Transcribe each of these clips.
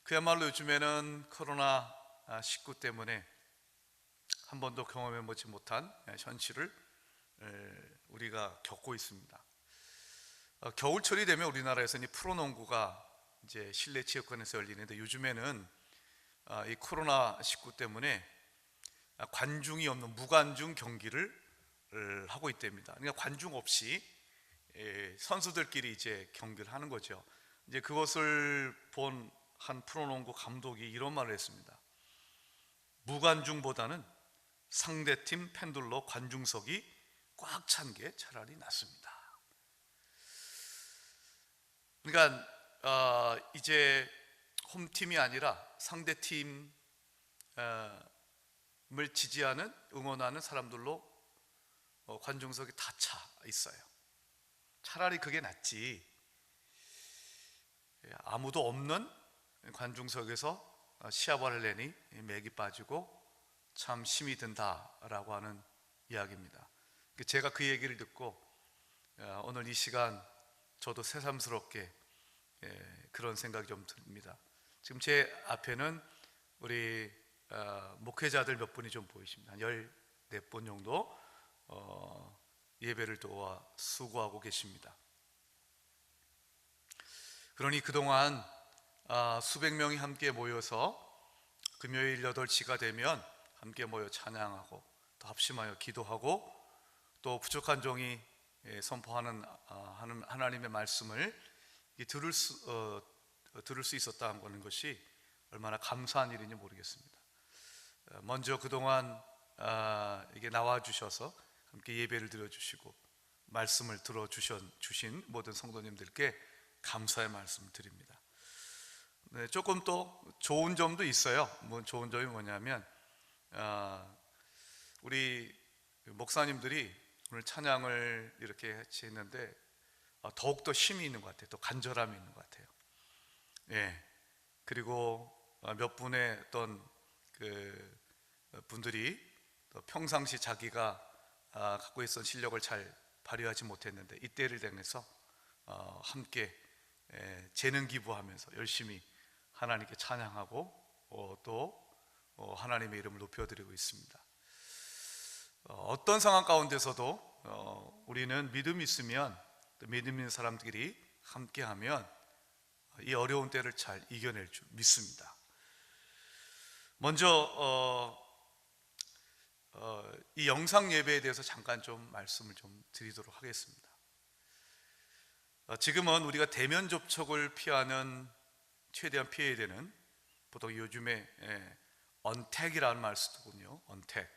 그야말로 요즘에는 코로나19 때문에 한 번도 경험해보지 못한 현실을 우리가 겪고 있습니다. 겨울철이 되면 우리나라에서는 이 프로농구가 이제 실내 체육관에서 열리는데, 요즘에는 이 코로나19 때문에 관중이 없는 무관중 경기를 하고 있답니다. 그러니까 관중 없이 선수들끼리 이제 경기를 하는 거죠. 이제 그것을 본 한 프로농구 감독이 이런 말을 했습니다. 무관중보다는 상대팀 팬들로 관중석이 꽉 찬 게 차라리 낫습니다. 그러니까 이제 홈팀이 아니라 상대팀을 지지하는, 응원하는 사람들로 관중석이 다 차 있어요. 차라리 그게 낫지, 아무도 없는 관중석에서 시합을 하려니 맥이 빠지고 참 힘이 든다라고 하는 이야기입니다. 제가 그 얘기를 듣고 오늘 이 시간 저도 새삼스럽게 그런 생각이 좀 듭니다. 지금 제 앞에는 우리 목회자들 몇 분이 좀 보이십니다. 한 14분 정도 예배를 도와 수고하고 계십니다. 그러니 그동안 수백 명이 함께 모여서 금요일 8시가 되면 함께 모여 찬양하고 또 합심하여 기도하고 또 부족한 종이 선포하는 하나님의 말씀을 들을 수 있었다는 것이 얼마나 감사한 일인지 모르겠습니다. 먼저 그동안 이게 나와주셔서 함께 예배를 드려주시고 말씀을 들어주신 모든 성도님들께 감사의 말씀을 드립니다. 네, 조금 또 좋은 점도 있어요. 좋은 점이 뭐냐면 우리 목사님들이 오늘 찬양을 이렇게 같이 했는데 더욱더 힘이 있는 것 같아요. 또 간절함이 있는 것 같아요. 예. 그리고 몇 분의 어떤 그 분들이 또 평상시 자기가 갖고 있었던 실력을 잘 발휘하지 못했는데 이때를 대해서 함께 재능 기부하면서 열심히 하나님께 찬양하고 또 하나님의 이름을 높여드리고 있습니다. 어떤 상황 가운데서도 우리는 믿음이 있으면, 또 믿음 있는 사람들이 함께하면 이 어려운 때를 잘 이겨낼 줄 믿습니다. 먼저 이 영상 예배에 대해서 잠깐 좀 말씀을 좀 드리도록 하겠습니다. 지금은 우리가 대면 접촉을 피하는, 최대한 피해야 되는, 보통 요즘에 언택이라는 말 쓰더군요. 언택,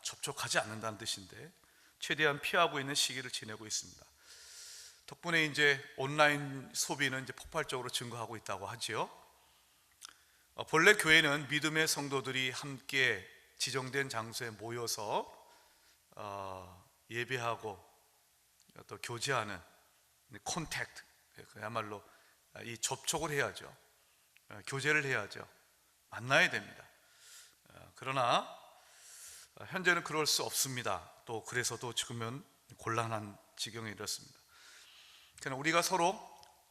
접촉하지 않는다는 뜻인데 최대한 피하고 있는 시기를 지내고 있습니다. 덕분에 이제 온라인 소비는 이제 폭발적으로 증가하고 있다고 하지요. 본래 교회는 믿음의 성도들이 함께 지정된 장소에 모여서 예배하고 또 교제하는 콘택트, 그야말로 이 접촉을 해야죠. 교제를 해야죠. 만나야 됩니다. 그러나 현재는 그럴 수 없습니다. 또 그래서도 지금은 곤란한 지경에 이르렀습니다. 그러나 우리가 서로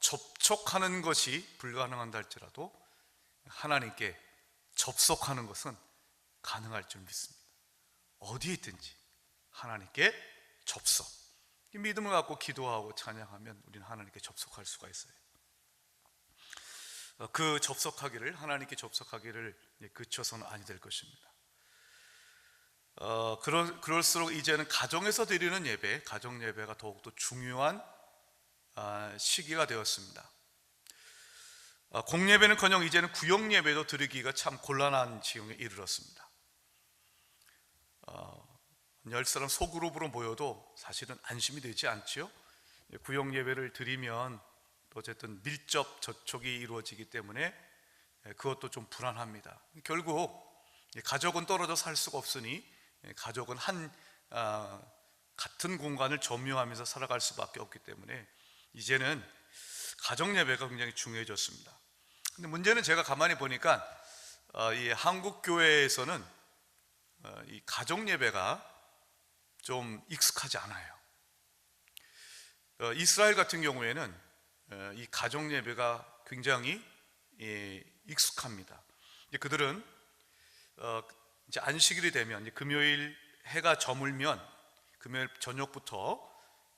접촉하는 것이 불가능한다 할지라도 하나님께 접속하는 것은 가능할 줄 믿습니다. 어디에 있든지 하나님께 접속, 믿음을 갖고 기도하고 찬양하면 우리는 하나님께 접속할 수가 있어요. 그 접속하기를, 하나님께 접속하기를 그쳐서는 아니 될 것입니다. 그럴수록 이제는 가정에서 드리는 예배, 가정 예배가 더욱더 중요한 시기가 되었습니다. 공예배는커녕 이제는 구역 예배도 드리기가 참 곤란한 지경에 이르렀습니다. 10사람 소그룹으로 모여도 사실은 안심이 되지 않지요. 구역 예배를 드리면 어쨌든 밀접 접촉이 이루어지기 때문에 그것도 좀 불안합니다. 결국 가족은 떨어져 살 수가 없으니 가족은 같은 공간을 점유하면서 살아갈 수밖에 없기 때문에 이제는 가정 예배가 굉장히 중요해졌습니다. 근데 문제는 제가 가만히 보니까 이 한국 교회에서는 이 가정 예배가 좀 익숙하지 않아요. 이스라엘 같은 경우에는 이 가정 예배가 굉장히 익숙합니다. 그들은 이제 안식일이 되면 이제 금요일 해가 저물면 금요일 저녁부터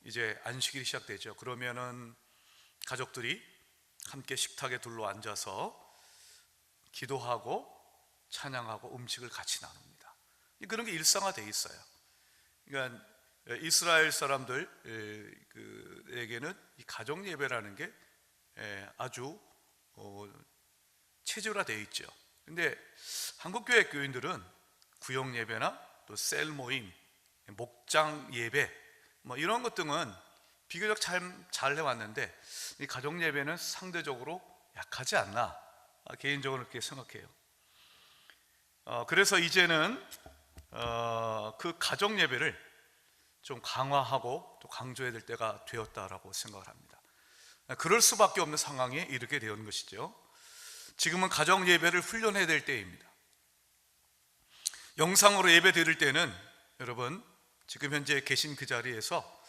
이제 안식일이 시작되죠. 그러면은 가족들이 함께 식탁에 둘러 앉아서 기도하고 찬양하고 음식을 같이 나눕니다. 그런 게 일상화되어 있어요. 그러니까 이스라엘 사람들에게는 이 가정 예배라는 게 아주 체질화되어 있죠. 근데 한국교회 교인들은 구역 예배나 또 셀 모임, 목장 예배 뭐 이런 것들은 비교적 잘 해왔는데 이 가정 예배는 상대적으로 약하지 않나, 개인적으로 그렇게 생각해요. 그래서 이제는 그 가정 예배를 좀 강화하고 또 강조해야 될 때가 되었다라고 생각을 합니다. 그럴 수밖에 없는 상황에 이르게 되는 것이죠. 지금은 가정 예배를 훈련해야 될 때입니다. 영상으로 예배 드릴 때는 여러분 지금 현재 계신 그 자리에서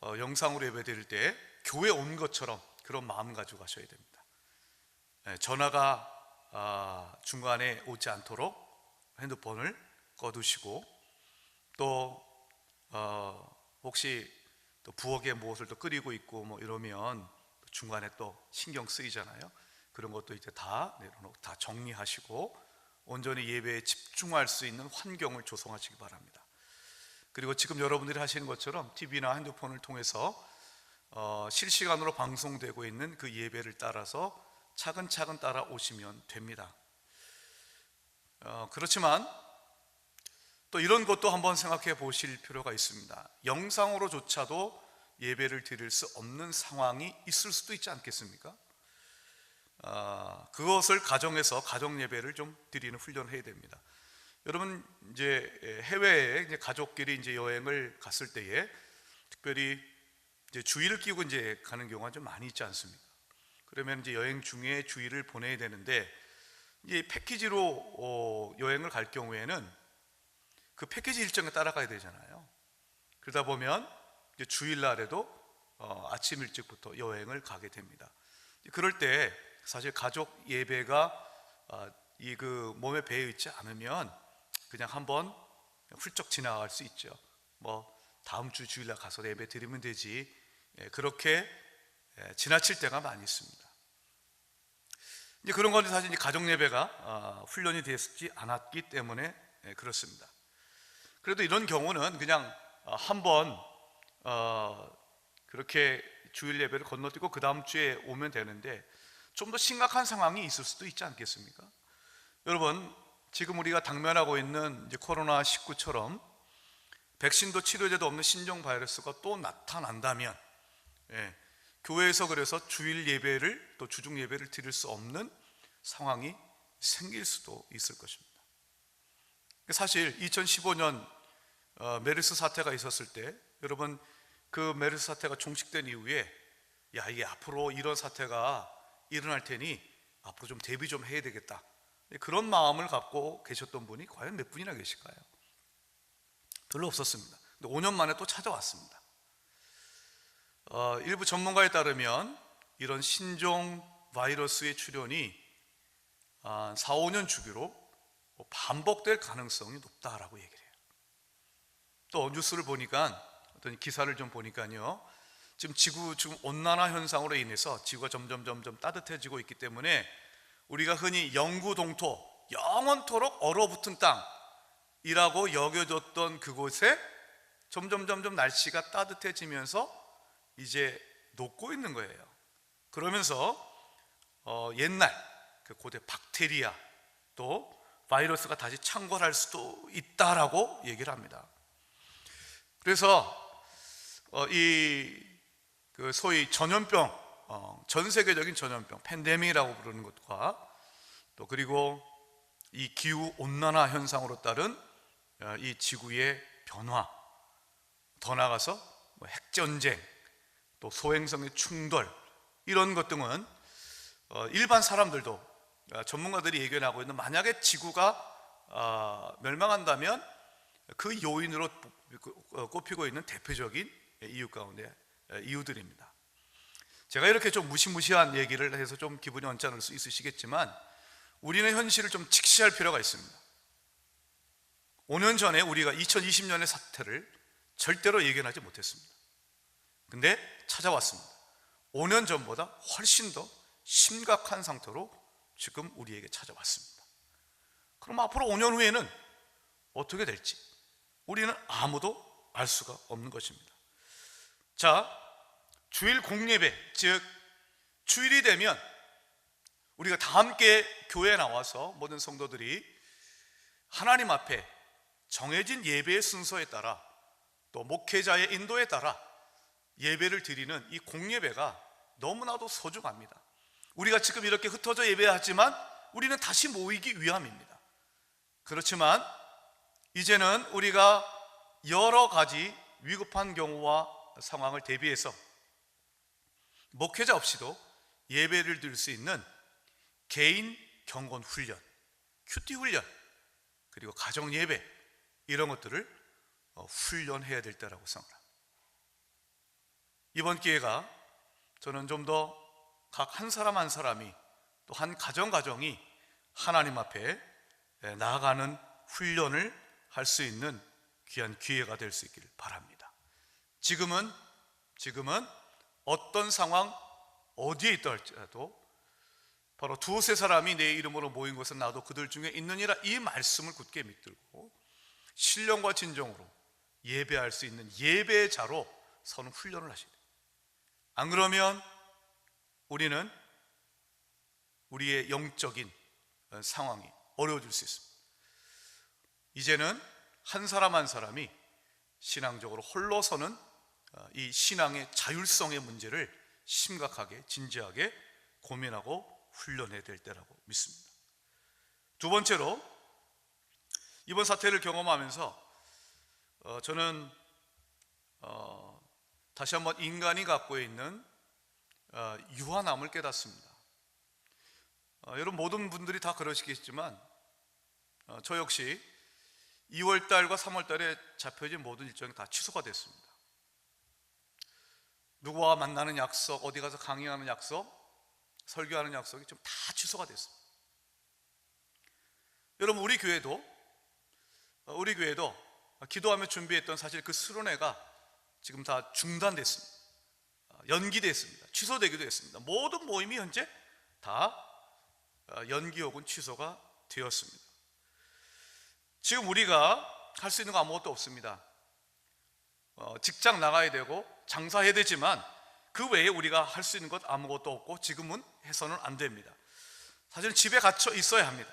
영상으로 예배 드릴 때 교회 온 것처럼 그런 마음 가지고 가셔야 됩니다. 전화가 중간에 오지 않도록 핸드폰을 꺼두시고, 또 혹시 또 부엌에 무엇을 또 끓이고 있고 뭐 이러면 중간에 또 신경 쓰이잖아요. 그런 것도 이제 다 내려놓고 다 정리하시고 온전히 예배에 집중할 수 있는 환경을 조성하시기 바랍니다. 그리고 지금 여러분들이 하시는 것처럼 TV나 핸드폰을 통해서 실시간으로 방송되고 있는 그 예배를 따라서 차근차근 따라오시면 됩니다. 그렇지만 또 이런 것도 한번 생각해 보실 필요가 있습니다. 영상으로조차도 예배를 드릴 수 없는 상황이 있을 수도 있지 않겠습니까? 그것을 가정에서 가정 예배를 좀 드리는 훈련을 해야 됩니다. 여러분 이제 해외에 이제 가족끼리 이제 여행을 갔을 때에 특별히 이제 주일을 끼고 이제 가는 경우가 좀 많이 있지 않습니까? 그러면 이제 여행 중에 주일을 보내야 되는데 이제 패키지로 여행을 갈 경우에는 그 패키지 일정에 따라가야 되잖아요. 그러다 보면 이제 주일날에도 아침 일찍부터 여행을 가게 됩니다. 그럴 때 사실 가족 예배가 이 그 몸에 배어 있지 않으면 그냥 한번 훌쩍 지나갈 수 있죠. 뭐 다음 주 주일날 가서 예배 드리면 되지, 그렇게 지나칠 때가 많이 있습니다. 이제 그런 건 사실 이제 가정 예배가 훈련이 되었지 않았기 때문에 그렇습니다. 그래도 이런 경우는 그냥 한번 그렇게 주일 예배를 건너뛰고 그 다음 주에 오면 되는데, 좀 더 심각한 상황이 있을 수도 있지 않겠습니까? 여러분 지금 우리가 당면하고 있는 이제 코로나19처럼 백신도 치료제도 없는 신종 바이러스가 또 나타난다면 교회에서 그래서 주일 예배를 또 주중 예배를 드릴 수 없는 상황이 생길 수도 있을 것입니다. 사실 2015년 메르스 사태가 있었을 때 여러분 그 메르스 사태가 종식된 이후에 이게 앞으로 이런 사태가 일어날 테니 앞으로 좀 대비 좀 해야 되겠다, 그런 마음을 갖고 계셨던 분이 과연 몇 분이나 계실까요? 별로 없었습니다. 근데 5년 만에 또 찾아왔습니다. 일부 전문가에 따르면 이런 신종 바이러스의 출현이 4, 5년 주기로 반복될 가능성이 높다라고 얘기를 해요. 또 뉴스를 보니까, 어떤 기사를 좀 보니까요, 지금 온난화 현상으로 인해서 지구가 점점 따뜻해지고 있기 때문에 우리가 흔히 영구 동토, 영원토록 얼어붙은 땅이라고 여겨졌던 그곳에 점점 날씨가 따뜻해지면서 이제 녹고 있는 거예요. 그러면서 옛날 그 고대 박테리아 또 바이러스가 다시 창궐할 수도 있다라고 얘기를 합니다. 그래서 그 소위 전염병, 전 세계적인 전염병, 팬데믹이라고 부르는 것과 또 그리고 이 기후 온난화 현상으로 따른 이 지구의 변화, 더 나아가서 핵전쟁, 또 소행성의 충돌, 이런 것 등은 일반 사람들도, 전문가들이 예견하고 있는, 만약에 지구가 멸망한다면 그 요인으로 꼽히고 있는 대표적인 이유 가운데 이유들입니다. 제가 이렇게 좀 무시무시한 얘기를 해서 좀 기분이 언짢을 수 있으시겠지만 우리는 현실을 좀 직시할 필요가 있습니다. 5년 전에 우리가 2020년의 사태를 절대로 예견하지 못했습니다. 근데 찾아왔습니다. 5년 전보다 훨씬 더 심각한 상태로 지금 우리에게 찾아왔습니다. 그럼 앞으로 5년 후에는 어떻게 될지 우리는 아무도 알 수가 없는 것입니다. 자, 주일 공예배, 즉 주일이 되면 우리가 다 함께 교회에 나와서 모든 성도들이 하나님 앞에 정해진 예배의 순서에 따라 또 목회자의 인도에 따라 예배를 드리는 이 공예배가 너무나도 소중합니다. 우리가 지금 이렇게 흩어져 예배하지만 우리는 다시 모이기 위함입니다. 그렇지만 이제는 우리가 여러 가지 위급한 경우와 상황을 대비해서 목회자 없이도 예배를 드릴 수 있는 개인 경건 훈련, 큐티 훈련, 그리고 가정 예배, 이런 것들을 훈련해야 될 때라고 생각합니다. 이번 기회가 저는 좀 더 각 한 사람 한 사람이 또 한 가정이 하나님 앞에 나아가는 훈련을 할 수 있는 귀한 기회가 될 수 있기를 바랍니다. 지금은 어떤 상황 어디에 있다 할지라도 바로 두세 사람이 내 이름으로 모인 곳은 나도 그들 중에 있느니라, 이 말씀을 굳게 믿들고 신령과 진정으로 예배할 수 있는 예배자로 서는 훈련을 하셔야 돼요. 안 그러면 우리는 우리의 영적인 상황이 어려워질 수 있습니다. 이제는 한 사람 한 사람이 신앙적으로 홀로 서는 이 신앙의 자율성의 문제를 심각하게 진지하게 고민하고 훈련해야 될 때라고 믿습니다. 두 번째로, 이번 사태를 경험하면서 저는 다시 한번 인간이 갖고 있는 유한함을 깨닫습니다. 여러분 모든 분들이 다 그러시겠지만 저 역시 2월달과 3월달에 잡혀진 모든 일정이 다 취소가 됐습니다. 누구와 만나는 약속, 어디 가서 강의하는 약속, 설교하는 약속이 좀 다 취소가 됐습니다. 여러분 우리 교회도 기도하며 준비했던 사실 그 수련회가 지금 다 중단됐습니다. 연기됐습니다. 취소되기도 했습니다. 모든 모임이 현재 다 연기 혹은 취소가 되었습니다. 지금 우리가 할 수 있는 거 아무것도 없습니다. 직장 나가야 되고 장사해야 되지만 그 외에 우리가 할 수 있는 것 아무것도 없고 지금은 해서는 안 됩니다. 사실 집에 갇혀 있어야 합니다.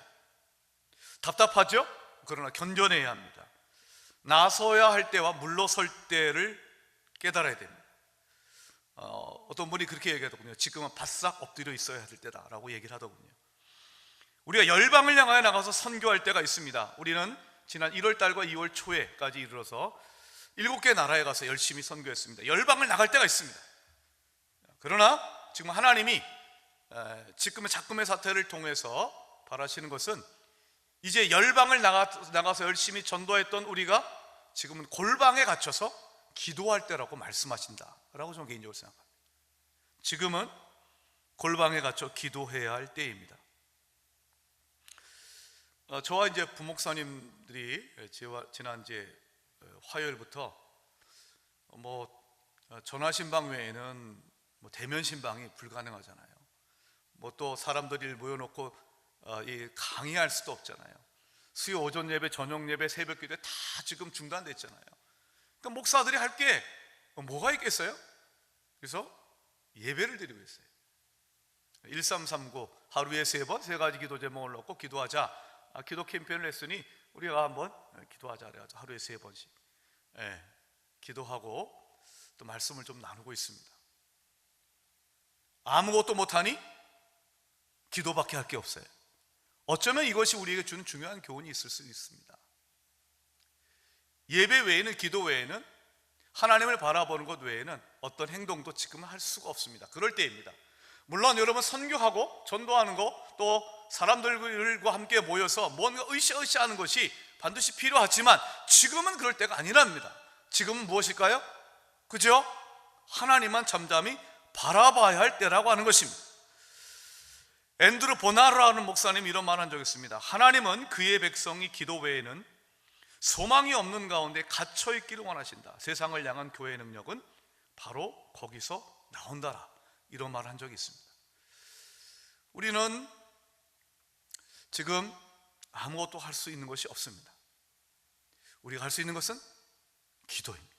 답답하죠? 그러나 견뎌내야 합니다. 나서야 할 때와 물러설 때를 깨달아야 됩니다. 어떤 분이 그렇게 얘기하더군요. 지금은 바싹 엎드려 있어야 될 때다라고 얘기를 하더군요. 우리가 열방을 향하여 나가서 선교할 때가 있습니다. 우리는 지난 1월 달과 2월 초에까지 이르러서 7개 나라에 가서 열심히 선교했습니다. 열방을 나갈 때가 있습니다. 그러나 지금 하나님이 지금의 작금의 사태를 통해서 바라시는 것은 이제 열방을 나가서 열심히 전도했던 우리가 지금은 골방에 갇혀서 기도할 때라고 말씀하신다라고 저는 개인적으로 생각합니다. 지금은 골방에 갇혀 기도해야 할 때입니다. 저와 이제 부목사님들이 지난 이제 화요일부터 전화신방 외에는 대면 신방이 불가능하잖아요. 또 사람들이 모여놓고 이 강의할 수도 없잖아요. 수요 오전 예배, 저녁 예배, 새벽 기도 다 지금 중단됐잖아요. 그러니까 목사들이 할 게 뭐가 있겠어요? 그래서 예배를 드리고 있어요. 1339 하루에 3번 3가지 기도 제목을 넣고 기도하자 기도 캠페인을 했으니 우리가 한번 기도하자 그래가지고 하루에 3번씩 기도하고 또 말씀을 좀 나누고 있습니다. 아무것도 못하니 기도밖에 할 게 없어요. 어쩌면 이것이 우리에게 주는 중요한 교훈이 있을 수 있습니다. 예배 외에는, 기도 외에는, 하나님을 바라보는 것 외에는 어떤 행동도 지금은 할 수가 없습니다. 그럴 때입니다. 물론 여러분 선교하고 전도하는 거, 또 사람들과 함께 모여서 뭔가 으쌰으쌰 하는 것이 반드시 필요하지만 지금은 그럴 때가 아니랍니다. 지금은 무엇일까요? 그죠? 하나님만 잠잠히 바라봐야 할 때라고 하는 것입니다. 앤드루 보나르라는 목사님이 이런 말 한 적이 있습니다. 하나님은 그의 백성이 기도 외에는 소망이 없는 가운데 갇혀있기를 원하신다. 세상을 향한 교회의 능력은 바로 거기서 나온다라. 이런 말을 한 적이 있습니다. 우리는 지금 아무것도 할 수 있는 것이 없습니다. 우리가 할 수 있는 것은 기도입니다.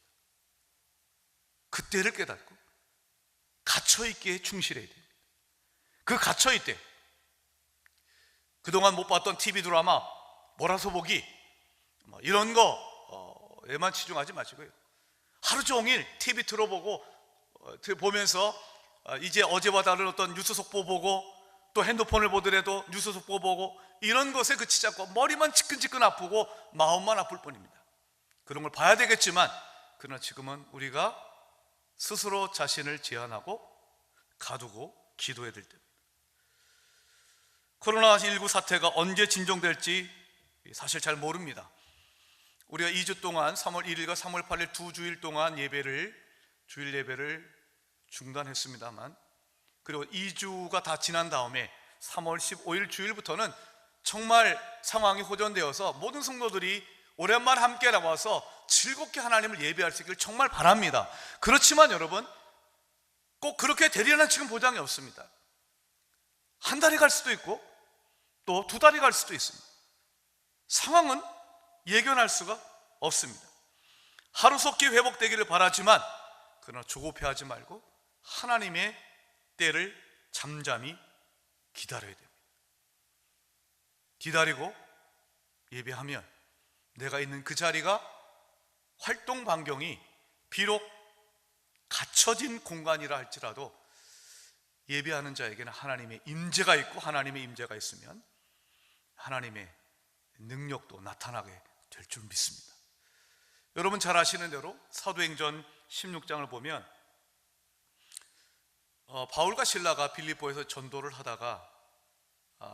그때를 깨닫고 갇혀있기에 충실해야 됩니다. 그 갇혀있대, 그동안 못 봤던 TV 드라마, 몰아서 보기 이런 거에만 치중하지 마시고요, 하루 종일 TV 틀어보고 보면서 이제 어제와 다른 어떤 뉴스 속보 보고, 또 핸드폰을 보더라도 뉴스 속보 보고, 이런 것에 그치지 않고 머리만 지끈지끈 아프고 마음만 아플 뿐입니다. 그런 걸 봐야 되겠지만, 그러나 지금은 우리가 스스로 자신을 제한하고 가두고 기도해야 될 때입니다. 코로나19 사태가 언제 진정될지 사실 잘 모릅니다. 우리가 2주 동안 3월 1일과 3월 8일 두 주일 동안 주일 예배를 중단했습니다만, 그리고 2주가 다 지난 다음에 3월 15일 주일부터는 정말 상황이 호전되어서 모든 성도들이 오랜만에 함께 나와서 즐겁게 하나님을 예배할 수 있기를 정말 바랍니다. 그렇지만 여러분, 꼭 그렇게 되리라는 지금 보장이 없습니다. 한 달이 갈 수도 있고 또 두 달이 갈 수도 있습니다. 상황은 예견할 수가 없습니다. 하루속히 회복되기를 바라지만, 그러나 조급해하지 말고 하나님의 때를 잠잠히 기다려야 됩니다. 기다리고 예배하면 내가 있는 그 자리가, 활동 반경이 비록 갇혀진 공간이라 할지라도 예배하는 자에게는 하나님의 임재가 있고, 하나님의 임재가 있으면 하나님의 능력도 나타나게 될 줄 믿습니다. 여러분 잘 아시는 대로 사도행전 16장을 보면 바울과 실라가 빌립보에서 전도를 하다가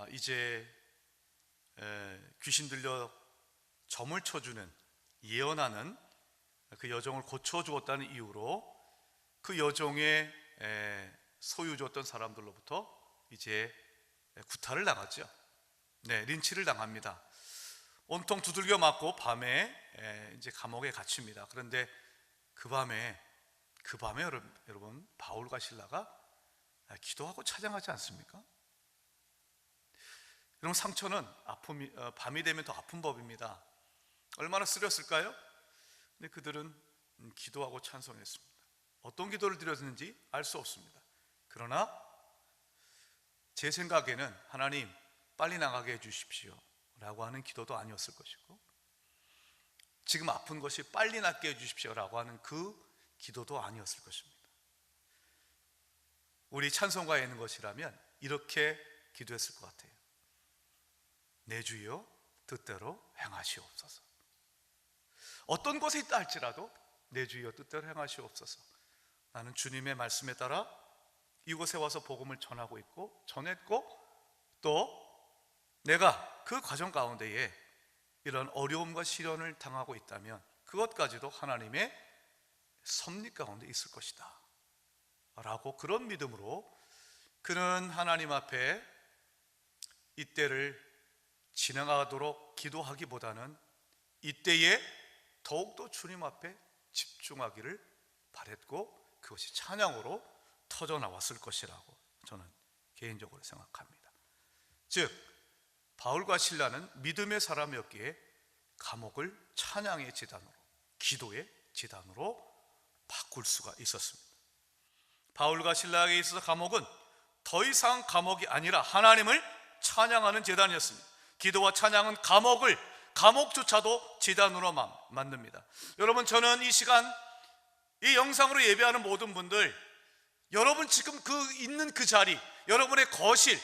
이제 귀신 들려 점을 쳐주는, 예언하는 그 여종을 고쳐주었다는 이유로 그 여종의 소유주었던 사람들로부터 이제 구타를 당하죠. 린치를 당합니다. 온통 두들겨 맞고 밤에 이제 감옥에 갇힙니다. 그런데 그 밤에 여러분 바울과 실라가 기도하고 찬양하지 않습니까? 여러분, 상처는 밤이 되면 더 아픈 법입니다. 얼마나 쓰렸을까요? 근데 그들은 기도하고 찬송했습니다. 어떤 기도를 드렸는지 알 수 없습니다. 그러나 제 생각에는 하나님 빨리 나가게 해주십시오 라고 하는 기도도 아니었을 것이고, 지금 아픈 것이 빨리 낫게 해주십시오 라고 하는 그 기도도 아니었을 것입니다. 우리 찬송가에 있는 것이라면 이렇게 기도했을 것 같아요. 내 주여 뜻대로 행하시옵소서. 어떤 곳에 있다 할지라도 내 주여 뜻대로 행하시옵소서. 나는 주님의 말씀에 따라 이곳에 와서 복음을 전하고 있고 전했고, 또 내가 그 과정 가운데에 이런 어려움과 시련을 당하고 있다면 그것까지도 하나님의 섭리 가운데 있을 것이다 라고, 그런 믿음으로 그는 하나님 앞에 이때를 지나가도록 기도하기보다는 이때에 더욱더 주님 앞에 집중하기를 바랬고, 그것이 찬양으로 터져 나왔을 것이라고 저는 개인적으로 생각합니다. 즉 바울과 실라는 믿음의 사람이었기에 감옥을 찬양의 제단으로, 기도의 제단으로 바꿀 수가 있었습니다. 바울과 실라에게 있어서 감옥은 더 이상 감옥이 아니라 하나님을 찬양하는 제단이었습니다. 기도와 찬양은 감옥조차도 제단으로 만듭니다. 여러분, 저는 이 시간 이 영상으로 예배하는 모든 분들, 여러분 지금 있는 그 자리, 여러분의 거실,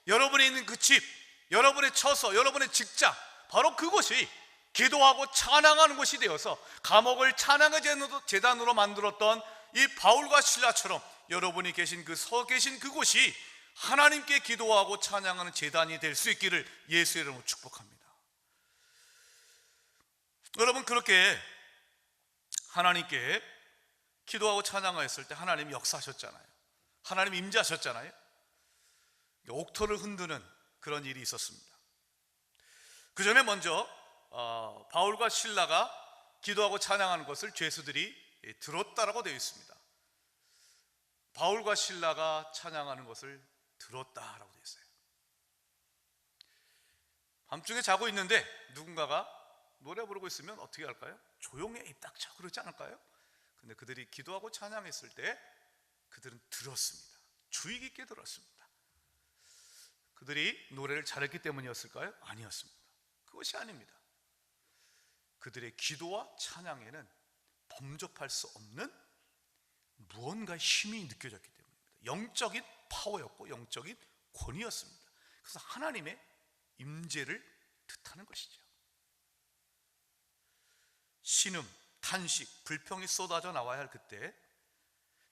여러분이 있는 그 집, 여러분의 처소, 여러분의 직장, 바로 그곳이 기도하고 찬양하는 곳이 되어서 감옥을 찬양의 제단으로 만들었던 이 바울과 실라처럼 여러분이 서 계신 그곳이 하나님께 기도하고 찬양하는 제단이 될 수 있기를 예수의 이름으로 축복합니다. 여러분, 그렇게 하나님께 기도하고 찬양하였을 때 하나님이 역사하셨잖아요. 하나님 임재하셨잖아요. 옥토를 흔드는 그런 일이 있었습니다. 그 전에 먼저 바울과 실라가 기도하고 찬양하는 것을 죄수들이 들었다라고 되어 있습니다. 바울과 실라가 찬양하는 것을 들었다라고 되어 있어요. 밤중에 자고 있는데 누군가가 노래 부르고 있으면 어떻게 할까요? 조용히 입 닥쳐 그러지 않을까요? 근데 그들이 기도하고 찬양했을 때 그들은 들었습니다. 주의 깊게 들었습니다. 그들이 노래를 잘했기 때문이었을까요? 아니었습니다. 그것이 아닙니다. 그들의 기도와 찬양에는 범접할 수 없는 무언가의 힘이 느껴졌기 때문입니다. 영적인 파워였고 영적인 권위였습니다. 그래서 하나님의 임재를 뜻하는 것이죠. 신음, 탄식, 불평이 쏟아져 나와야 할 그때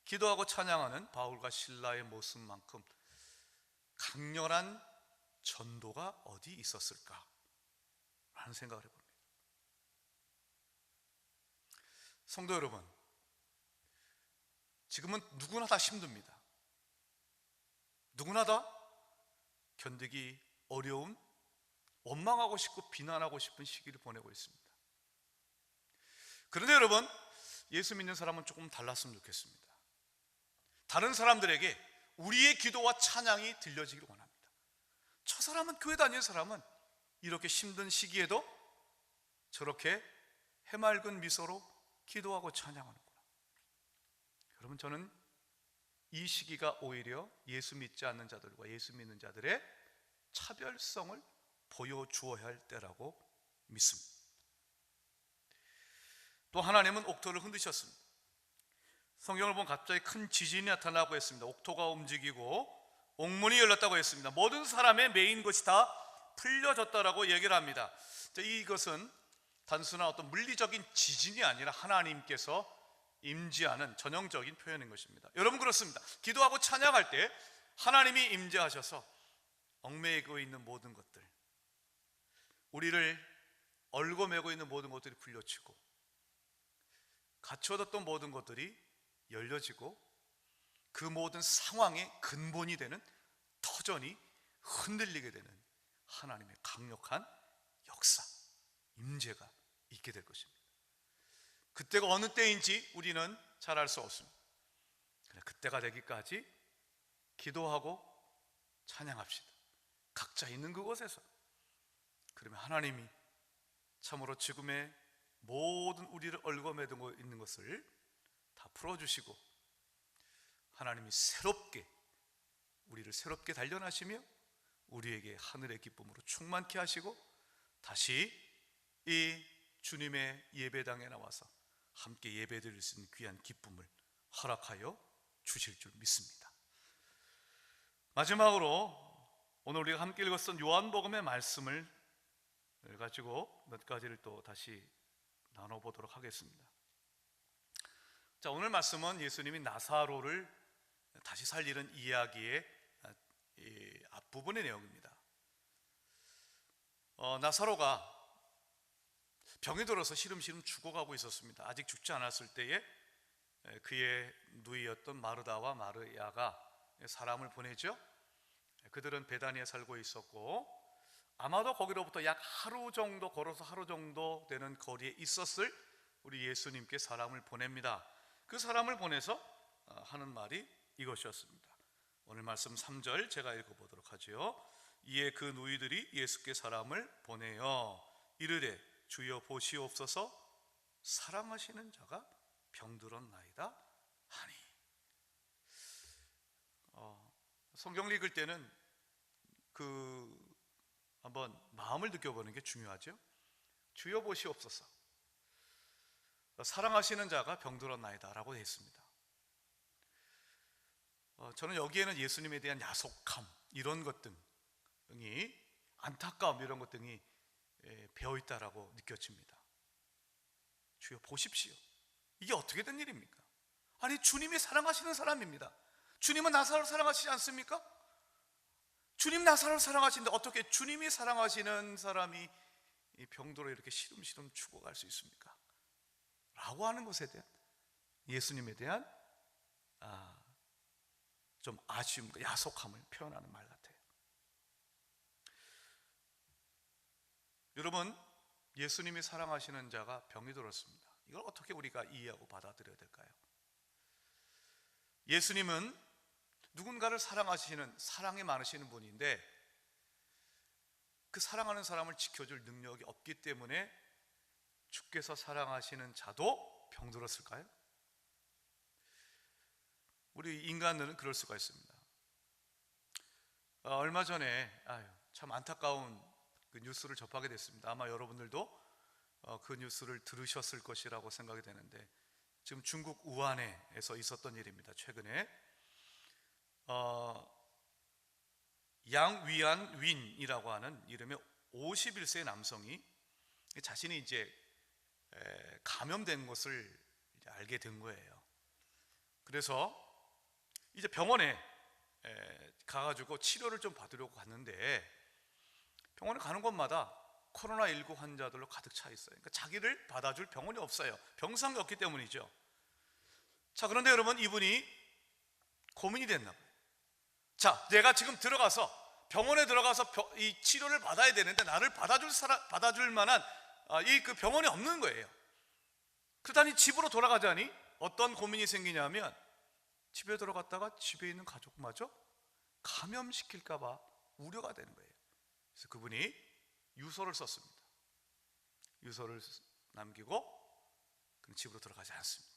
기도하고 찬양하는 바울과 실라의 모습만큼 강렬한 전도가 어디 있었을까 라는 생각을 해봅니다. 성도 여러분, 지금은 누구나 다 힘듭니다. 누구나 다 견디기 어려운, 원망하고 싶고 비난하고 싶은 시기를 보내고 있습니다. 그런데 여러분, 예수 믿는 사람은 조금 달랐으면 좋겠습니다. 다른 사람들에게 우리의 기도와 찬양이 들려지기를 원합니다. 저 사람은, 교회 다니는 사람은 이렇게 힘든 시기에도 저렇게 해맑은 미소로 기도하고 찬양하는구나. 여러분, 저는 이 시기가 오히려 예수 믿지 않는 자들과 예수 믿는 자들의 차별성을 보여주어야 할 때라고 믿습니다. 또 하나님은 옥토를 흔드셨습니다. 성경을 보면 갑자기 큰 지진이 나타나고 했습니다. 옥토가 움직이고 옥문이 열렸다고 했습니다. 모든 사람의 메인 것이 다 풀려졌다라고 얘기를 합니다. 이것은 단순한 어떤 물리적인 지진이 아니라 하나님께서 임재하는 전형적인 표현인 것입니다. 여러분, 그렇습니다. 기도하고 찬양할 때 하나님이 임재하셔서 얽매이고 있는 모든 것들, 우리를 얽어매고 있는 모든 것들이 풀려지고 갇혀뒀던 모든 것들이 열려지고 그 모든 상황의 근본이 되는 터전이 흔들리게 되는 하나님의 강력한 역사, 임재가 있게 될 것입니다. 그때가 어느 때인지 우리는 잘 알 수 없습니다. 그때가 되기까지 기도하고 찬양합시다. 각자 있는 그곳에서. 그러면 하나님이 참으로 지금의 모든 우리를 얽어매고 있는 것을 다 풀어주시고 하나님이 새롭게, 우리를 새롭게 단련하시며 우리에게 하늘의 기쁨으로 충만케 하시고 다시 이 주님의 예배당에 나와서 함께 예배드릴 수 있는 귀한 기쁨을 허락하여 주실 줄 믿습니다. 마지막으로 오늘 우리가 함께 읽었던 요한복음의 말씀을 가지고 몇 가지를 또 다시 나눠보도록 하겠습니다. 자, 오늘 말씀은 예수님이 나사로를 다시 살리는 이야기의 앞부분의 내용입니다. 나사로가 병이 들어서 시름시름 죽어가고 있었습니다. 아직 죽지 않았을 때에 그의 누이였던 마르다와 마르야가 사람을 보내죠. 그들은 베다니에 살고 있었고 아마도 거기로부터 약 하루 정도 걸어서 하루 정도 되는 거리에 있었을 우리 예수님께 사람을 보냅니다. 그 사람을 보내서 하는 말이 이것이었습니다. 오늘 말씀 3절 제가 읽어보도록 하죠. 이에 그 누이들이 예수께 사람을 보내어 이르되 주여 보시옵소서 사랑하시는 자가 병들었나이다 하니. 성경을 읽을 때는 한번 마음을 느껴보는 게 중요하죠. 주여 보시옵소서 사랑하시는 자가 병들었나이다 라고 했습니다. 저는 여기에는 예수님에 대한 야속함, 이런 것 등이, 안타까움, 이런 것 등이 배어있다라고 느껴집니다. 주여 보십시오. 이게 어떻게 된 일입니까? 아니, 주님이 사랑하시는 사람입니다. 주님은 나사로를 사랑하시지 않습니까? 주님 나사로를 사랑하시는데 어떻게 주님이 사랑하시는 사람이 이 병들어 이렇게 시름시름 죽어갈 수 있습니까? 라고 하는 것에 대한, 예수님에 대한 좀 아쉬움과 야속함을 표현하는 말 같아요. 여러분, 예수님이 사랑하시는 자가 병이 들었습니다. 이걸 어떻게 우리가 이해하고 받아들여야 될까요? 예수님은 누군가를 사랑하시는, 사랑이 많으시는 분인데 그 사랑하는 사람을 지켜줄 능력이 없기 때문에 주께서 사랑하시는 자도 병들었을까요? 우리 인간들은 그럴 수가 있습니다. 얼마 전에 참 안타까운 그 뉴스를 접하게 됐습니다. 아마 여러분들도 그 뉴스를 들으셨을 것이라고 생각이 되는데, 지금 중국 우한에서 있었던 일입니다. 최근에 양위안 윈이라고 하는 이름의 51세 남성이 자신이 이제 감염된 것을 이제 알게 된 거예요. 그래서 이제 병원에 가가지고 치료를 좀 받으려고 갔는데, 병원에 가는 곳마다 코로나19 환자들로 가득 차 있어요. 그러니까 자기를 받아줄 병원이 없어요. 병상이 없기 때문이죠. 자, 그런데 여러분, 이분이 고민이 됐나 봐요. 자, 내가 지금 병원에 들어가서 이 치료를 받아야 되는데 나를 받아줄 만한 이 그 병원이 없는 거예요. 그러다니 집으로 돌아가자니 어떤 고민이 생기냐면, 집에 들어갔다가 집에 있는 가족마저 감염시킬까 봐 우려가 되는 거예요. 그래서 그분이 유서를 썼습니다. 유서를 남기고 그는 집으로 들어가지 않습니다.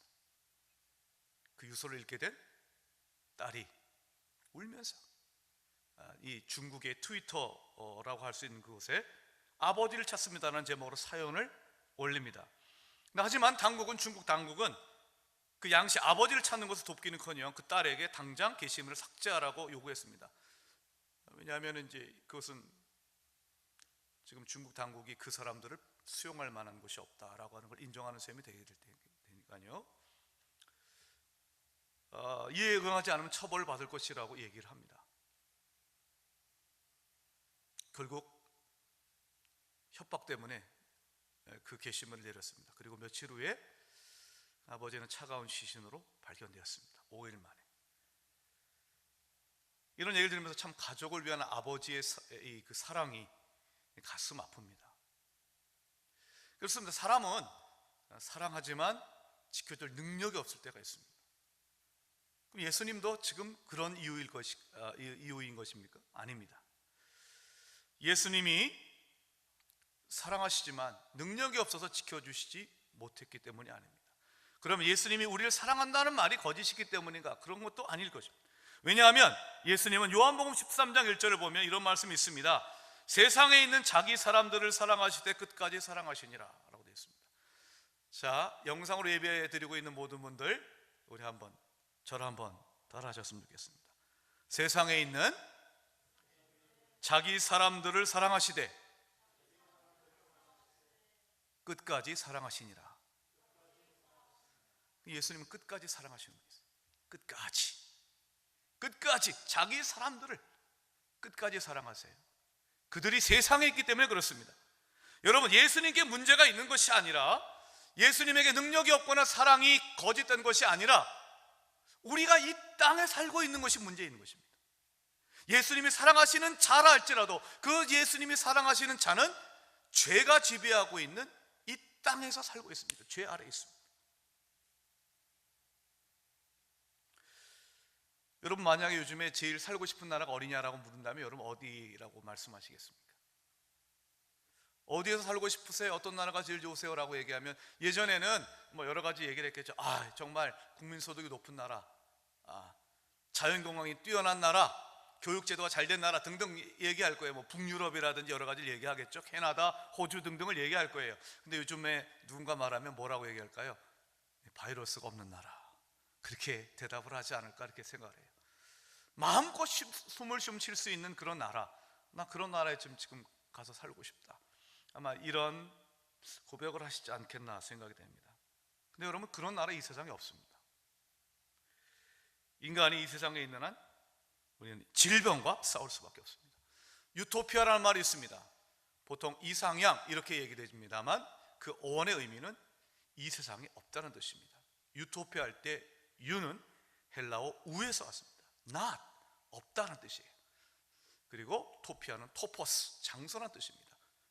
그 유서를 읽게 된 딸이 울면서 이 중국의 트위터라고 할 수 있는 그곳에 아버지를 찾습니다라는 제목으로 사연을 올립니다. 하지만 중국 당국은 그 양씨 아버지를 찾는 것을 돕기는커녕 그 딸에게 당장 게시물을 삭제하라고 요구했습니다. 왜냐하면 이제 그것은 지금 중국 당국이 그 사람들을 수용할 만한 곳이 없다라고 하는 걸 인정하는 셈이 되게 될 테니까요. 이에 응하지 않으면 처벌받을 것이라고 얘기를 합니다. 결국 협박 때문에 그 게시물을 내렸습니다. 그리고 며칠 후에 아버지는 차가운 시신으로 발견되었습니다. 5일 만에. 이런 얘기를 들으면서 참 가족을 위한 아버지의 그 사랑이 가슴 아픕니다. 그렇습니다. 사람은 사랑하지만 지켜줄 능력이 없을 때가 있습니다. 그럼 예수님도 지금 그런 이유인 것입니까? 아닙니다. 예수님이 사랑하시지만 능력이 없어서 지켜주시지 못했기 때문이 아닙니다. 그러면 예수님이 우리를 사랑한다는 말이 거짓이기 때문인가? 그런 것도 아닐 것입니다. 왜냐하면 예수님은 요한복음 13장 1절을 보면 이런 말씀이 있습니다. 세상에 있는 자기 사람들을 사랑하시되 끝까지 사랑하시니라 라고 되어 있습니다. 자, 영상으로 예배 드리고 있는 모든 분들, 우리 저를 한번 따라 하셨으면 좋겠습니다. 세상에 있는 자기 사람들을 사랑하시되 끝까지 사랑하시니라. 예수님은 끝까지 사랑하시는 거예요. 끝까지 자기 사람들을 끝까지 사랑하세요. 그들이 세상에 있기 때문에 그렇습니다. 여러분, 예수님께 문제가 있는 것이 아니라, 예수님에게 능력이 없거나 사랑이 거짓된 것이 아니라 우리가 이 땅에 살고 있는 것이 문제 있는 것입니다. 예수님이 사랑하시는 자라 할지라도 그 예수님이 사랑하시는 자는 죄가 지배하고 있는 이 땅에서 살고 있습니다. 죄 아래에 있습니다. 여러분, 만약에 요즘에 제일 살고 싶은 나라가 어디냐라고 물은다면 여러분 어디라고 말씀하시겠습니까? 어디에서 살고 싶으세요? 어떤 나라가 제일 좋으세요? 라고 얘기하면 예전에는 여러 가지 얘기를 했겠죠. 정말 국민소득이 높은 나라, 자연경관이 뛰어난 나라, 교육제도가 잘 된 나라 등등 얘기할 거예요. 북유럽이라든지 여러 가지를 얘기하겠죠. 캐나다, 호주 등등을 얘기할 거예요. 근데 요즘에 누군가 말하면 뭐라고 얘기할까요? 바이러스가 없는 나라, 그렇게 대답을 하지 않을까 이렇게 생각을 해요. 마음껏 숨을 쉴 수 있는 그런 나라, 나 그런 나라에 지금 가서 살고 싶다. 아마 이런 고백을 하시지 않겠나 생각이 됩니다. 근데 여러분, 그런 나라 이 세상에 없습니다. 인간이 이 세상에 있는 한 우리는 질병과 싸울 수밖에 없습니다. 유토피아라는 말이 있습니다. 보통 이상향 이렇게 얘기됩니다만 그 어원의 의미는 이 세상에 없다는 뜻입니다. 유토피아 할 때 유는 헬라어 우에서 왔습니다. not, 없다는 뜻이에요. 그리고 토피아는 토포스, 장소란 뜻입니다.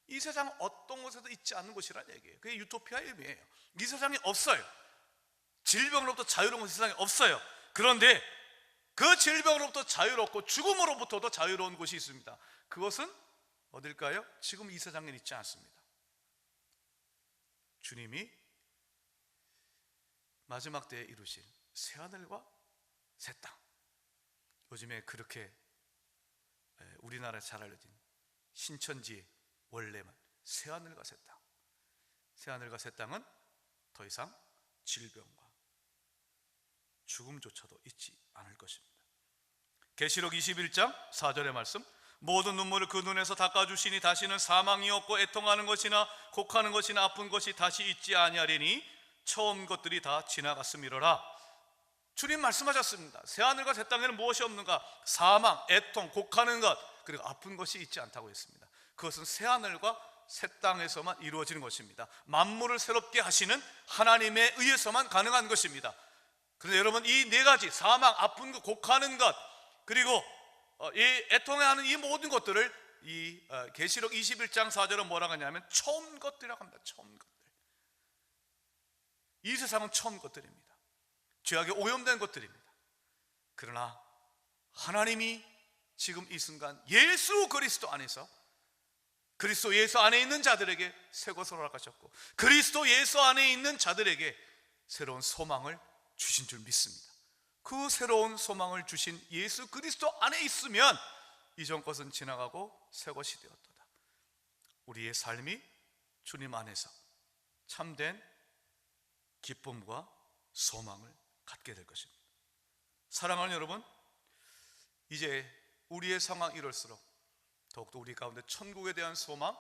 이 세상 어떤 곳에도 있지 않는 곳이라는 얘기예요. 그게 유토피아의 의미예요. 이 세상에 없어요. 질병으로부터 자유로운 곳이 세상에 없어요. 그런데 그 질병으로부터 자유롭고 죽음으로부터도 자유로운 곳이 있습니다. 그것은 어딜까요? 지금 이 세상에 있지 않습니다. 주님이 마지막 때에 이루신 새하늘과 새 땅, 요즘에 그렇게 우리나라에서 잘 알려진 신천지의 원래만 새하늘과 새 땅, 새하늘과 새 땅은 더 이상 질병과 죽음조차도 있지 않을 것입니다. 계시록 21장 4절의 말씀, 모든 눈물을 그 눈에서 닦아주시니 다시는 사망이 없고 애통하는 것이나 곡하는 것이나 아픈 것이 다시 있지 아니하리니 처음 것들이 다 지나갔음이로라. 주님 말씀하셨습니다. 새하늘과 새 땅에는 무엇이 없는가? 사망, 애통, 곡하는 것, 그리고 아픈 것이 있지 않다고 했습니다. 그것은 새하늘과 새 땅에서만 이루어지는 것입니다. 만물을 새롭게 하시는 하나님에 의해서만 가능한 것입니다. 그런데 여러분, 이 네 가지, 사망, 아픈 것, 곡하는 것, 그리고 이 애통해하는 이 모든 것들을 이 계시록 21장 4절은 뭐라고 하냐면 처음 것들이라고 합니다. 처음 것들. 이 세상은 처음 것들입니다. 죄악에 오염된 것들입니다. 그러나 하나님이 지금 이 순간 예수 그리스도 안에서, 그리스도 예수 안에 있는 자들에게 새 것을 허락하셨고 그리스도 예수 안에 있는 자들에게 새로운 소망을 주신 줄 믿습니다. 그 새로운 소망을 주신 예수 그리스도 안에 있으면 이전 것은 지나가고 새 것이 되었도다. 우리의 삶이 주님 안에서 참된 기쁨과 소망을 갖게 될 것입니다. 사랑하는 여러분, 이제 우리의 상황이 이럴수록 더욱더 우리 가운데 천국에 대한 소망,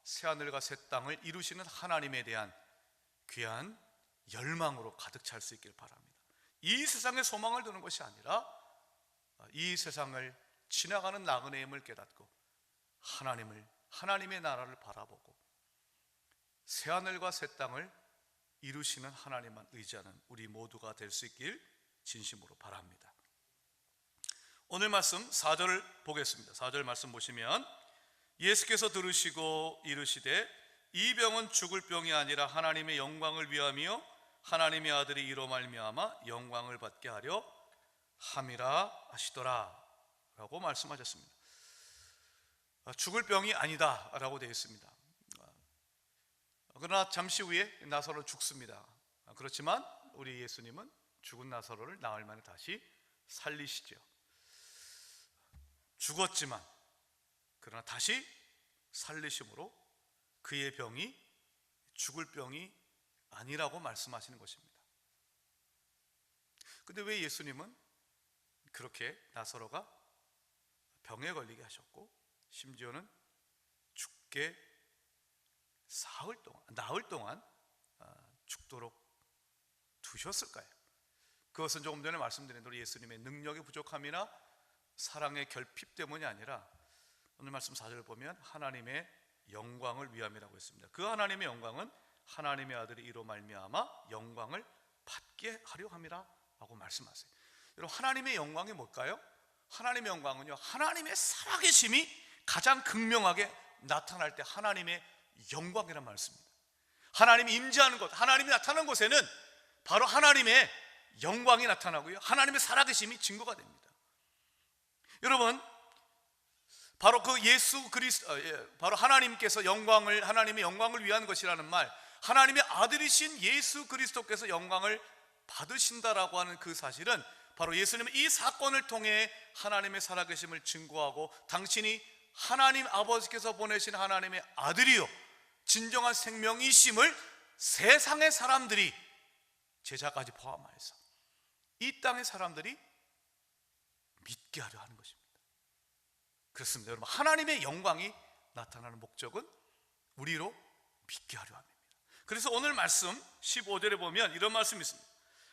새하늘과 새 땅을 이루시는 하나님에 대한 귀한 열망으로 가득 찰 수 있길 바랍니다. 이 세상에 소망을 두는 것이 아니라 이 세상을 지나가는 나그네의 힘을 깨닫고 하나님의 나라를 바라보고 새하늘과 새 땅을 이루시는 하나님만 의지하는 우리 모두가 될 수 있길 진심으로 바랍니다. 오늘 말씀 4절을 보겠습니다. 4절 말씀 보시면, 예수께서 들으시고 이르시되 이 병은 죽을 병이 아니라 하나님의 영광을 위하며 하나님의 아들이 이로 말미암아 영광을 받게 하려 함이라 하시더라 라고 말씀하셨습니다. 죽을 병이 아니다 라고 되어 있습니다. 그러나 잠시 후에 나사로 죽습니다. 그렇지만 우리 예수님은 죽은 나사로를 나흘 만에 다시 살리시죠. 죽었지만 그러나 다시 살리심으로 그의 병이 죽을 병이 아니라고 말씀하시는 것입니다. 근데 왜 예수님은 그렇게 나사로가 병에 걸리게 하셨고 심지어는 죽게 나흘 동안 죽도록 두셨을까요? 그것은 조금 전에 말씀드린 대로 예수님의 능력의 부족함이나 사랑의 결핍 때문이 아니라 오늘 말씀 4절을 보면 하나님의 영광을 위함이라고 했습니다. 그 하나님의 영광은 하나님의 아들이 이로 말미암아 영광을 받게 하려 함이라 라고 말씀하세요. 여러분, 하나님의 영광이 뭘까요? 하나님의 영광은요, 하나님의 살아계심이 가장 극명하게 나타날 때 하나님의 영광이란 말씀입니다. 하나님이 임재하는 곳, 하나님이 나타나는 곳에는 바로 하나님의 영광이 나타나고요, 하나님의 살아계심이 증거가 됩니다. 여러분, 바로 그 예수 그리스도, 바로 하나님께서 하나님의 영광을 위한 것이라는 말, 하나님의 아들이신 예수 그리스도께서 영광을 받으신다라고 하는 그 사실은 바로 예수님의 이 사건을 통해 하나님의 살아계심을 증거하고 당신이 하나님 아버지께서 보내신 하나님의 아들이요 진정한 생명이심을 세상의 사람들이, 제자까지 포함해서 이 땅의 사람들이 믿게 하려 하는 것입니다. 그렇습니다. 여러분, 하나님의 영광이 나타나는 목적은 우리로 믿게 하려 합니다. 그래서 오늘 말씀 15절에 보면 이런 말씀이 있습니다.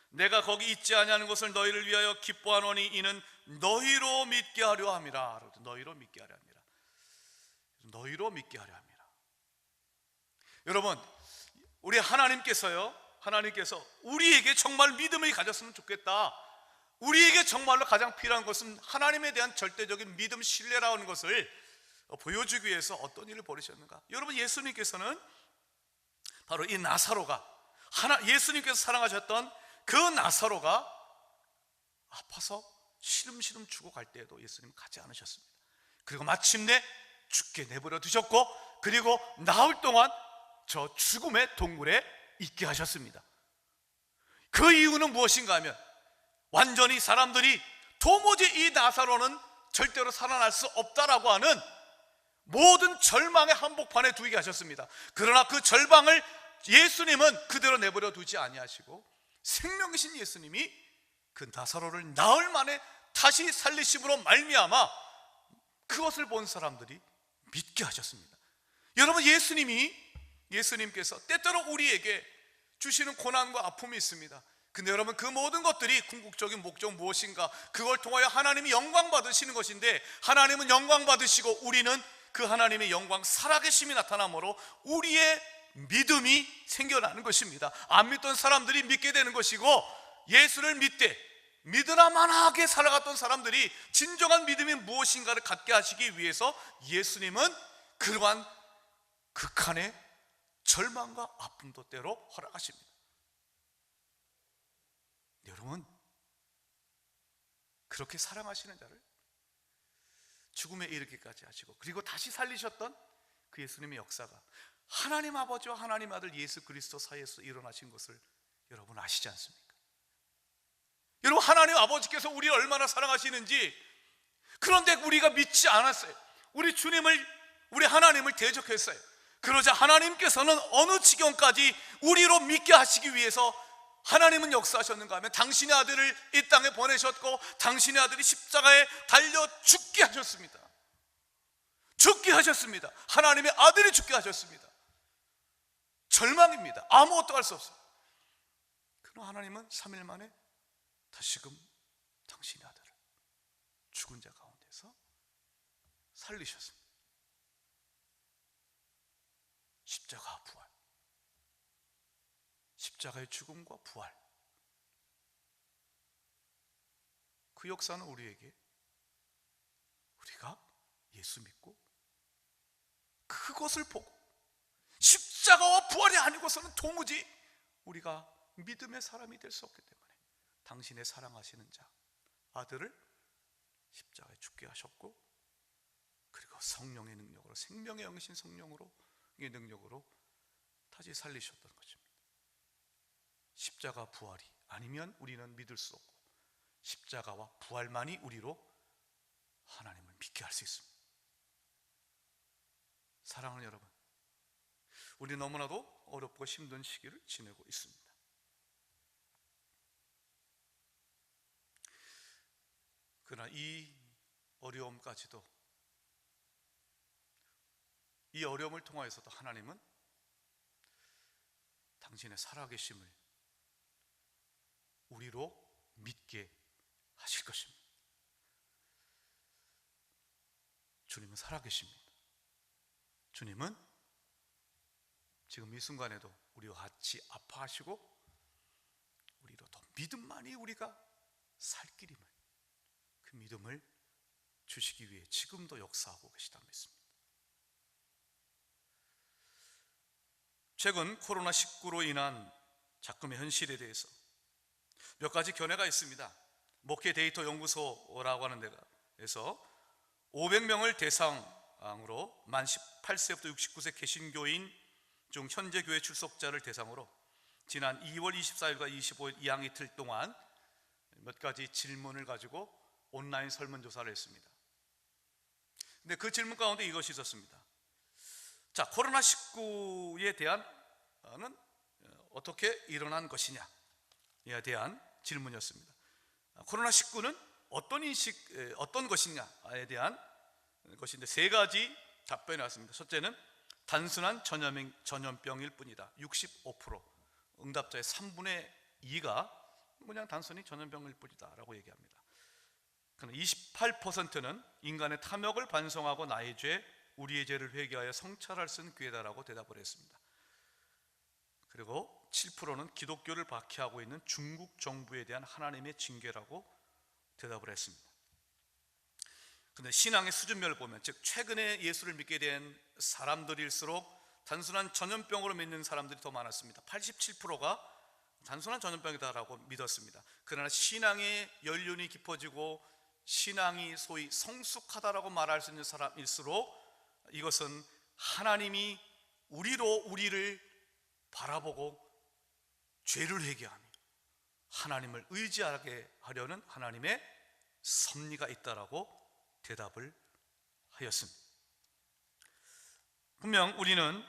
내가 거기 있지 아니하는 것을 너희를 위하여 기뻐하노니 이는 너희로 믿게 하려 함이라. 너희로 믿게 하려 함이라. 너희로 믿게 하려 함이라. 여러분, 우리 하나님께서 우리에게 정말 믿음을 가졌으면 좋겠다, 우리에게 정말로 가장 필요한 것은 하나님에 대한 절대적인 믿음, 신뢰라는 것을 보여주기 위해서 어떤 일을 벌이셨는가? 여러분, 예수님께서는 바로 이 나사로가, 예수님께서 사랑하셨던 그 나사로가 아파서 시름시름 죽어갈 때에도 예수님은 가지 않으셨습니다. 그리고 마침내 죽게 내버려 두셨고, 그리고 나흘 동안 저 죽음의 동굴에 있게 하셨습니다. 그 이유는 무엇인가 하면, 완전히 사람들이 도무지 이 나사로는 절대로 살아날 수 없다라고 하는 모든 절망의 한복판에 두게 하셨습니다. 그러나 그 절망을 예수님은 그대로 내버려 두지 아니하시고, 생명이신 예수님이 그 나사로를 나흘 만에 다시 살리심으로 말미암아 그것을 본 사람들이 믿게 하셨습니다. 여러분, 예수님께서 때때로 우리에게 주시는 고난과 아픔이 있습니다. 근데 여러분, 그 모든 것들이 궁극적인 목적은 무엇인가? 그걸 통하여 하나님이 영광 받으시는 것인데, 하나님은 영광 받으시고 우리는 그 하나님의 영광, 살아계심이 나타나므로 우리의 믿음이 생겨나는 것입니다. 안 믿던 사람들이 믿게 되는 것이고, 예수를 믿으나마나하게 살아갔던 사람들이 진정한 믿음이 무엇인가를 갖게 하시기 위해서 예수님은 그러한 극한의 절망과 아픔도 때로 허락하십니다. 여러분, 그렇게 사랑하시는 자를 죽음에 이르기까지 하시고, 그리고 다시 살리셨던 그 예수님의 역사가 하나님 아버지와 하나님 아들 예수 그리스도 사이에서 일어나신 것을 여러분 아시지 않습니까? 여러분, 하나님 아버지께서 우리를 얼마나 사랑하시는지, 그런데 우리가 믿지 않았어요. 우리 하나님을 대적했어요. 그러자 하나님께서는 어느 지경까지 우리로 믿게 하시기 위해서 하나님은 역사하셨는가 하면, 당신의 아들을 이 땅에 보내셨고, 당신의 아들이 십자가에 달려 죽게 하셨습니다. 죽게 하셨습니다. 하나님의 아들이 죽게 하셨습니다. 절망입니다. 아무것도 할 수 없어요. 그러나 하나님은 3일 만에 다시금 당신의 아들을 죽은 자 가운데서 살리셨습니다. 십자가 부활, 십자가의 죽음과 부활, 그 역사는 우리가 예수 믿고 그것을 보고 십자가와 부활이 아니고서는 도무지 우리가 믿음의 사람이 될 수 없기 때문에, 당신의 사랑하시는 자 아들을 십자가에 죽게 하셨고, 그리고 성령의 능력으로, 생명의 영이신 성령으로, 이 능력으로 다시 살리셨던 것입니다. 십자가 부활이 아니면 우리는 믿을 수 없고, 십자가와 부활만이 우리로 하나님을 믿게 할 수 있습니다. 사랑하는 여러분, 우리 너무나도 어렵고 힘든 시기를 지내고 있습니다. 그러나 이 어려움까지도, 이 어려움을 통하여서도 하나님은 당신의 살아계심을 우리로 믿게 하실 것입니다. 주님은 살아계십니다. 주님은 지금 이 순간에도 우리와 같이 아파하시고, 우리로 더 믿음만이 우리가 살 길임을, 그 믿음을 주시기 위해 지금도 역사하고 계시다는 믿습니다. 최근 코로나19로 인한 작금의 현실에 대해서 몇 가지 견해가 있습니다. 목회 데이터 연구소라고 하는 데에서 500명을 대상으로 만 18세부터 69세 개신교인 중 현재 교회 출석자를 대상으로 지난 2월 24일과 25일 이양 이틀 동안 몇 가지 질문을 가지고 온라인 설문조사를 했습니다. 근데 그 질문 가운데 이것이 있었습니다. 자, 코로나19에 대한 어떻게 일어난 것이냐에 대한 질문이었습니다. 코로나19는 어떤 것이냐에 대한 것인데, 세 가지 답변이 왔습니다. 첫째는 단순한 전염병일 뿐이다. 65%, 응답자의 3분의 2가 그냥 단순히 전염병일 뿐이다 라고 얘기합니다. 그러나 28%는 인간의 탐욕을 반성하고 나의 죄, 우리의 죄를 회개하여 성찰할 수 있는 기회다라고 대답을 했습니다. 그리고 7%는 기독교를 박해하고 있는 중국 정부에 대한 하나님의 징계라고 대답을 했습니다. 근데 신앙의 수준별을 보면, 즉 최근에 예수를 믿게 된 사람들일수록 단순한 전염병으로 믿는 사람들이 더 많았습니다. 87%가 단순한 전염병이다라고 믿었습니다. 그러나 신앙의 연륜이 깊어지고 신앙이 소위 성숙하다라고 말할 수 있는 사람일수록 이것은 하나님이 우리를 바라보고 죄를 회개하며 하나님을 의지하게 하려는 하나님의 섭리가 있다라고 대답을 하였습니다. 분명 우리는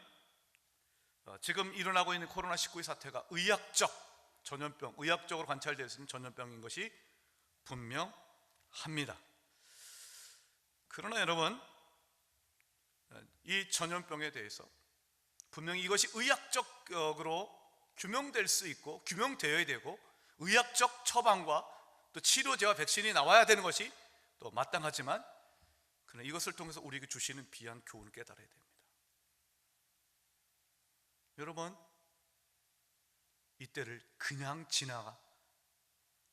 지금 일어나고 있는 코로나19 사태가 의학적 전염병, 의학적으로 관찰될 수 있는 전염병인 것이 분명합니다. 그러나 여러분, 이 전염병에 대해서 분명히 이것이 의학적으로 규명될 수 있고 규명되어야 되고 의학적 처방과 또 치료제와 백신이 나와야 되는 것이 또 마땅하지만, 그러나 이것을 통해서 우리에게 주시는 귀한 교훈을 깨달아야 됩니다. 여러분, 이때를 그냥 지나가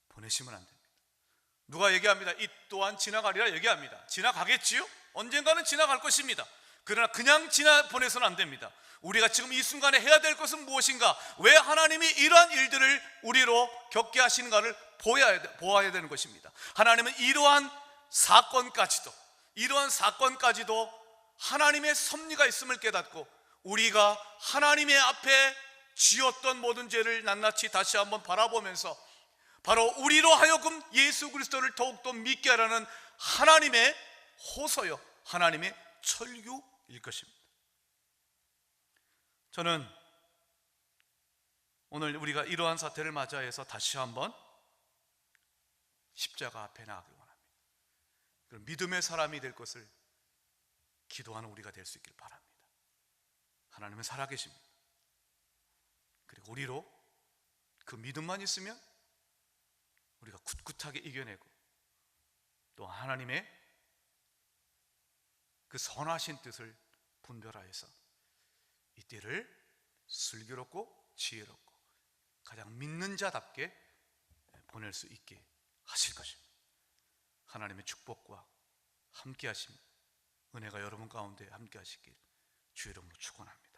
보내시면 안 됩니다. 누가 얘기합니다. 이 또한 지나가리라 얘기합니다. 지나가겠지요? 언젠가는 지나갈 것입니다. 그러나 그냥 지나 보내서는 안 됩니다. 우리가 지금 이 순간에 해야 될 것은 무엇인가? 왜 하나님이 이러한 일들을 우리로 겪게 하시는가를 보아야 되는 것입니다. 하나님은 이러한 사건까지도 하나님의 섭리가 있음을 깨닫고 우리가 하나님의 앞에 지었던 모든 죄를 낱낱이 다시 한번 바라보면서 바로 우리로 하여금 예수 그리스도를 더욱더 믿게 하라는 하나님의 호소요, 하나님의 철교일 것입니다. 저는 오늘 우리가 이러한 사태를 맞이해서 다시 한번 십자가 앞에 나가길 원합니다. 그럼 믿음의 사람이 될 것을 기도하는 우리가 될 수 있길 바랍니다. 하나님은 살아계십니다. 그리고 우리로 그 믿음만 있으면 우리가 굳굳하게 이겨내고 또 하나님의 그 선하신 뜻을 분별하여서 이 때를 슬기롭고 지혜롭고 가장 믿는 자답게 보낼 수 있게 하실 것입니다. 하나님의 축복과 함께 하심, 은혜가 여러분 가운데 함께 하시길 주의 이름으로 축원합니다.